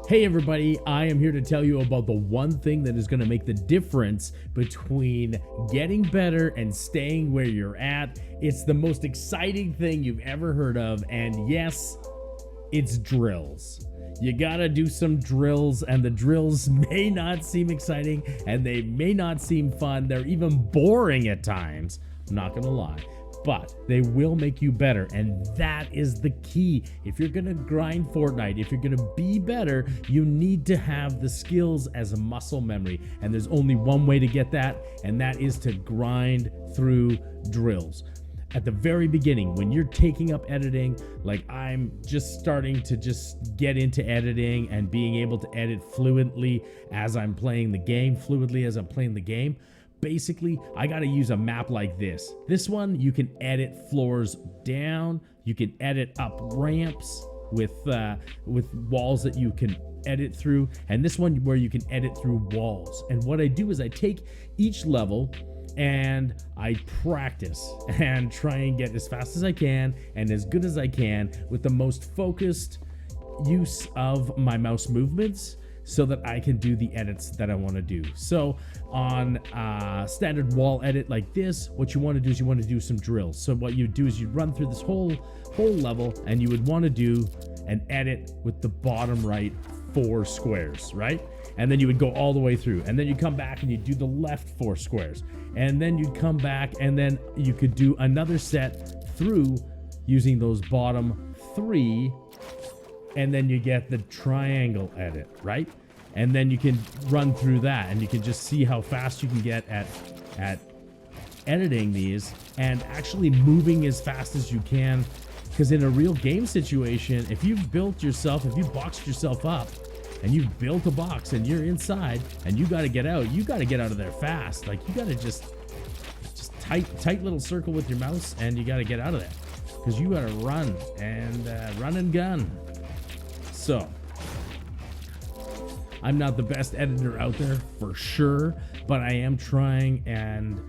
Hey everybody, I am here to tell you about the one thing that is going to make the difference between getting better and staying where you're at. It's the most exciting thing you've ever heard of, and yes, it's drills. You gotta do some drills, and the drills may not seem exciting and they may not seem fun. They're even boring at times, I'm not gonna lie, but they will make you better, and that is the key. If you're gonna grind Fortnite, if you're gonna be better, you need to have the skills as a muscle memory, and there's only one way to get that, and that is to grind through drills. At the very beginning, when you're taking up editing, like I'm just starting to just get into editing and being able to edit fluently as I'm playing the game, basically, I got to use a map like this. This one, you can edit floors down. You can edit up ramps with walls that you can edit through. And this one where you can edit through walls. And what I do is I take each level and I practice and try and get as fast as I can and as good as I can with the most focused use of my mouse movements, so that I can do the edits that I want to do. So on standard wall edit like this, what you want to do is you want to do some drills. So what you do is you run through this whole level, and you would want to do an edit with the bottom right 4 squares, right? And then you would go all the way through, and then you come back and you do the left 4 squares, and then you'd come back, and then you could do another set through using those bottom 3, and then you get the triangle edit, right? And then you can run through that, and you can just see how fast you can get at editing these and actually moving as fast as you can. Because in a real game situation, if you've boxed yourself up, and you've built a box and you're inside and you got to get out of there fast. Like, you got to just tight little circle with your mouse, and you got to get out of there, because you got to run and gun. So I'm not the best editor out there for sure, but I am trying, and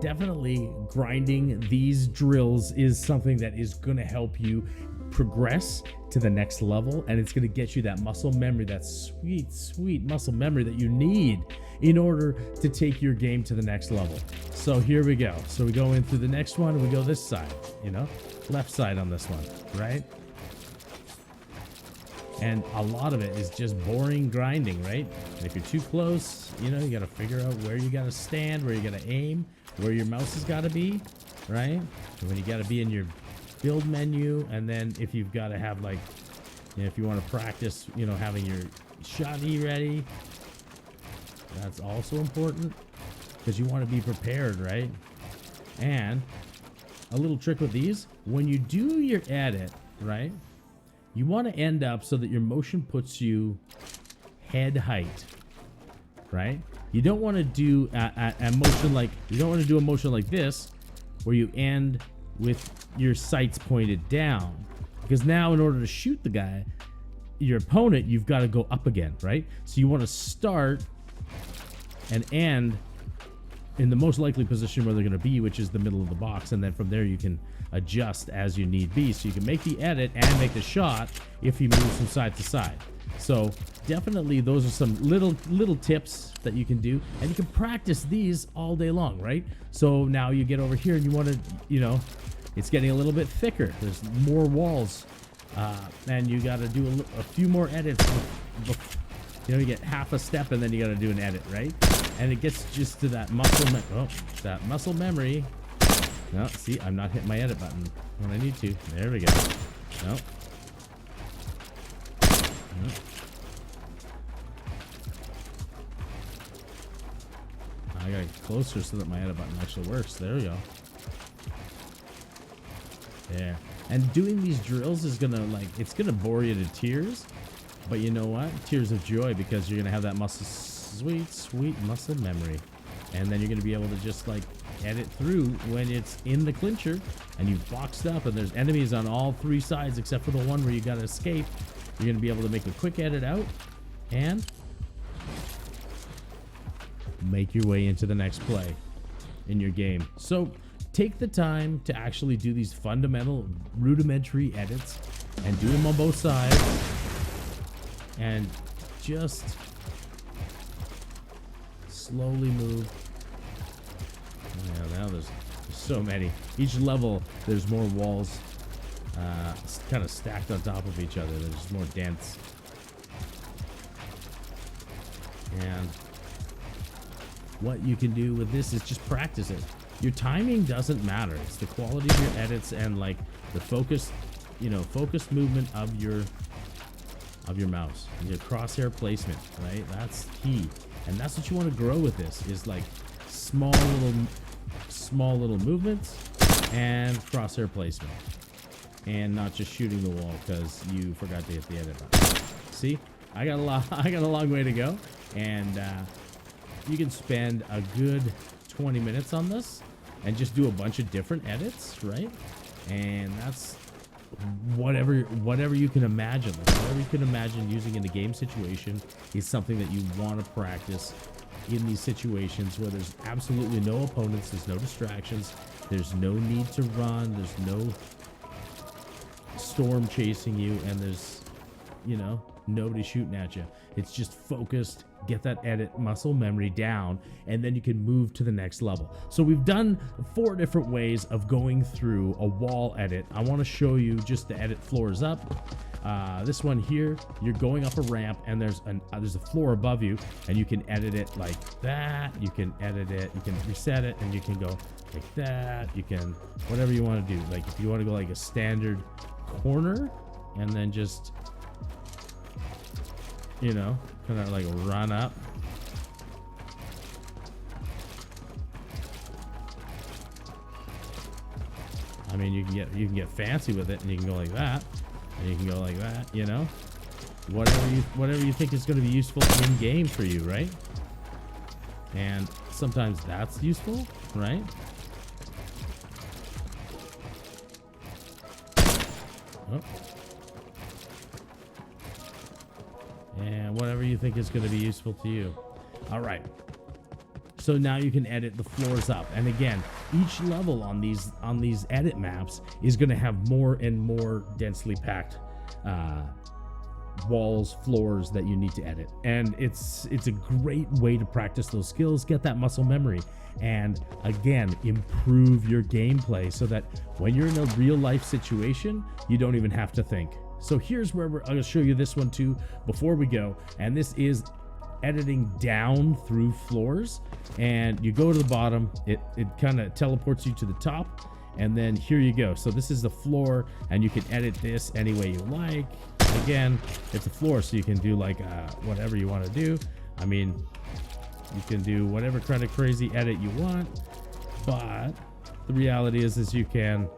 definitely grinding these drills is something that is going to help you progress to the next level, and it's going to get you that muscle memory, that sweet muscle memory that you need in order to take your game to the next level. So here we go. So we go in through the next one, and we go this side, left side on this one, right? And a lot of it is just boring grinding, right? And if you're too close, you got to figure out where you got to stand, where you got to aim, where your mouse has got to be, right? And when you got to be in your build menu, and then if you've got to have, like, if you want to practice, having your shotty ready, that's also important, because you want to be prepared, right? And a little trick with these, when you do your edit, right, you want to end up so that your motion puts you head height, right? You don't want to do a motion like this, where you end with your sights pointed down, because now in order to shoot the guy, your opponent, you've got to go up again, right? So you want to start and end in the most likely position where they're going to be, which is the middle of the box, and then from there you can adjust as you need be, so you can make the edit and make the shot if he moves from side to side. So definitely those are some little tips that you can do, and you can practice these all day long, right? So now you get over here and you want to, it's getting a little bit thicker, there's more walls, and you got to do a few more edits. You get half a step, and then you got to do an edit, right? And it gets just to that muscle memory. No, see, I'm not hitting my edit button when I need to. There we go. No. I gotta get closer so that my edit button actually works. There we go. There. And doing these drills is gonna, it's gonna bore you to tears, but you know what? Tears of joy, because you're gonna have that sweet muscle memory, and then you're gonna be able to just edit through when it's in the clincher and you've boxed up and there's enemies on all 3 sides except for the one where you gotta escape. You're gonna be able to make a quick edit out and make your way into the next play in your game. So take the time to actually do these fundamental rudimentary edits and do them on both sides, and just slowly move. Yeah, now there's so many. Each level, there's more walls kind of stacked on top of each other. They're just more dense. And what you can do with this is just practice it. Your timing doesn't matter. It's the quality of your edits and like the focused movement of your mouse, your crosshair placement, right? That's key. And that's what you want to grow with this, is like small little movements and crosshair placement, and not just shooting the wall because you forgot to hit the edit button. See, I got a long way to go, and you can spend a good 20 minutes on this and just do a bunch of different edits, right? And that's whatever you can imagine. Like whatever you can imagine using in a game situation is something that you want to practice in these situations where there's absolutely no opponents, there's no distractions, there's no need to run, there's no storm chasing you, and there's, you know, nobody shooting at you. It's just focused, get that edit muscle memory down, and then you can move to the next level. So we've done 4 different ways of going through a wall edit. I want to show you just the edit floors up. This one here, you're going up a ramp, and there's a floor above you, and you can edit it like that. You can edit it, you can reset it, and you can go like that. You can whatever you want to do. Like if you want to go like a standard corner, and then just, you know, kind of like run up. I mean, you can get fancy with it, and you can go like that, and you can go like that. You know, whatever you think is going to be useful in game for you, right? And sometimes that's useful, right? Oh. And whatever you think is going to be useful to you. All right. So now you can edit the floors up. And again, each level on these edit maps is going to have more and more densely packed walls, floors that you need to edit. And it's a great way to practice those skills, get that muscle memory, and again, improve your gameplay so that when you're in a real life situation, you don't even have to think. So here's where I'm going to show you this one too before we go. And this is editing down through floors. And you go to the bottom, it kind of teleports you to the top. And then here you go. So this is the floor, and you can edit this any way you like. Again, it's a floor, so you can do like whatever you want to do. I mean, you can do whatever kind of crazy edit you want. But the reality is you can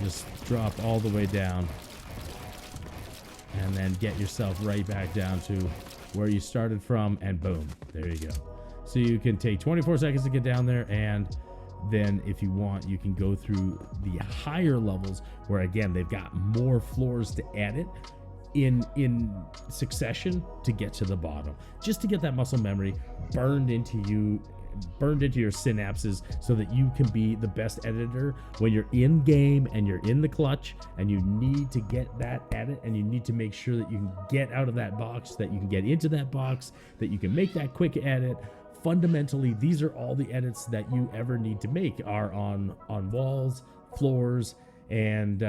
just drop all the way down and then get yourself right back down to where you started from, and boom, there you go. So you can take 24 seconds to get down there, and then if you want, you can go through the higher levels where again they've got more floors to edit in succession to get to the bottom, just to get that muscle memory burned into your synapses so that you can be the best editor when you're in game and you're in the clutch and you need to get that edit, and you need to make sure that you can get out of that box, that you can get into that box, that you can make that quick edit. Fundamentally, these are all the edits that you ever need to make are on walls, floors, and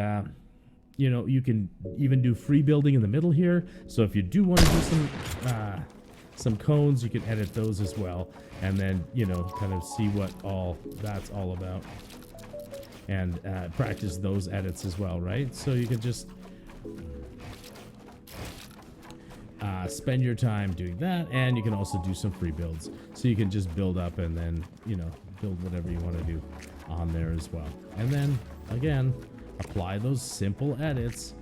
you know, you can even do free building in the middle here. So if you do want to do some cones, you can edit those as well, and then, you know, kind of see what all that's all about, and practice those edits as well, right? So you can just spend your time doing that, and you can also do some free builds, so you can just build up and then, you know, build whatever you want to do on there as well. And then again, apply those simple edits,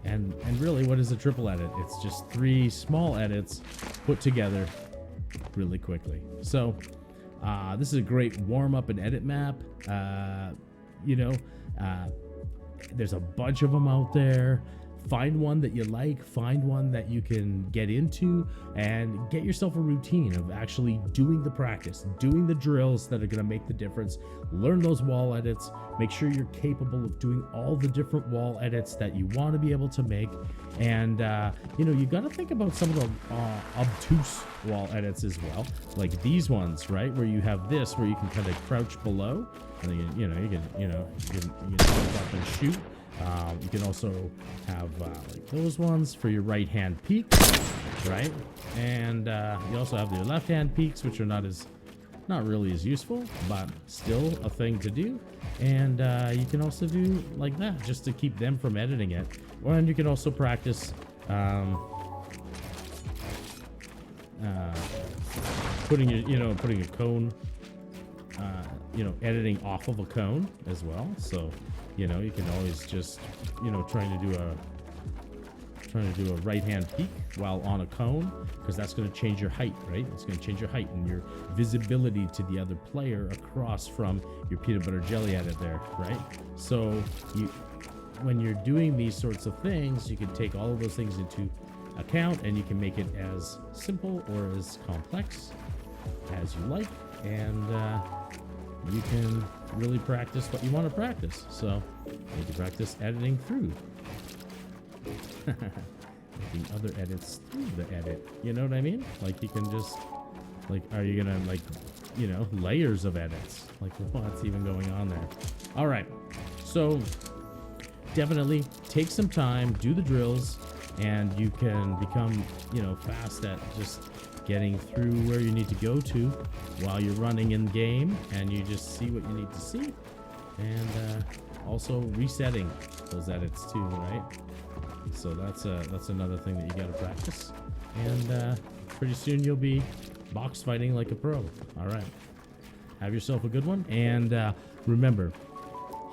and really, what is a triple edit? It's just 3 small edits put together really quickly. So this is a great warm-up and edit map. You know, there's a bunch of them out there. find one that you like, find one that you can get into, and get yourself a routine of actually doing the practice, doing the drills that are going to make the difference. Learn those wall edits. Make sure you're capable of doing all the different wall edits that you want to be able to make. And you know, you got to think about some of the obtuse wall edits as well, like these ones, right, where you have this where you can kind of crouch below, and then you can jump up and shoot. You can also have like those ones for your right hand peaks, right? And you also have your left hand peaks, which are not really as useful, but still a thing to do. And you can also do like that just to keep them from editing it. And you can also practice putting a cone, editing off of a cone as well. So you can always just trying to do a right hand peek while on a cone, because that's going to change your height, right? It's going to change your height and your visibility to the other player across from your peanut butter jelly edit there, right? So when you're doing these sorts of things, you can take all of those things into account, and you can make it as simple or as complex as you like, and you can really practice what you want to practice. So you can practice editing through making other edits through the edit, you know what I mean? Like you can just are you gonna layers of edits, like what's even going on there? All right, so definitely take some time, do the drills, and you can become fast at just getting through where you need to go to while you're running in game, and you just see what you need to see, and also resetting those edits too, right? So that's another thing that you got to practice, and pretty soon you'll be box fighting like a pro. All right, have yourself a good one, and remember,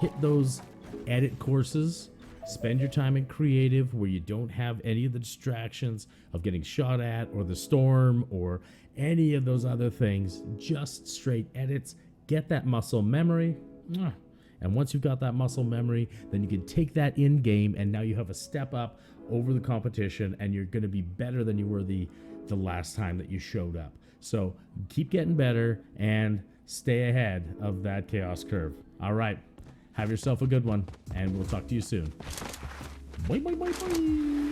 hit those edit courses. Spend your time in creative where you don't have any of the distractions of getting shot at, or the storm, or any of those other things. Just straight edits. Get that muscle memory. And once you've got that muscle memory, then you can take that in game, and now you have a step up over the competition, and you're going to be better than you were the last time that you showed up. So keep getting better and stay ahead of that chaos curve. All right. Have yourself a good one, and we'll talk to you soon. Bye, bye, bye, bye.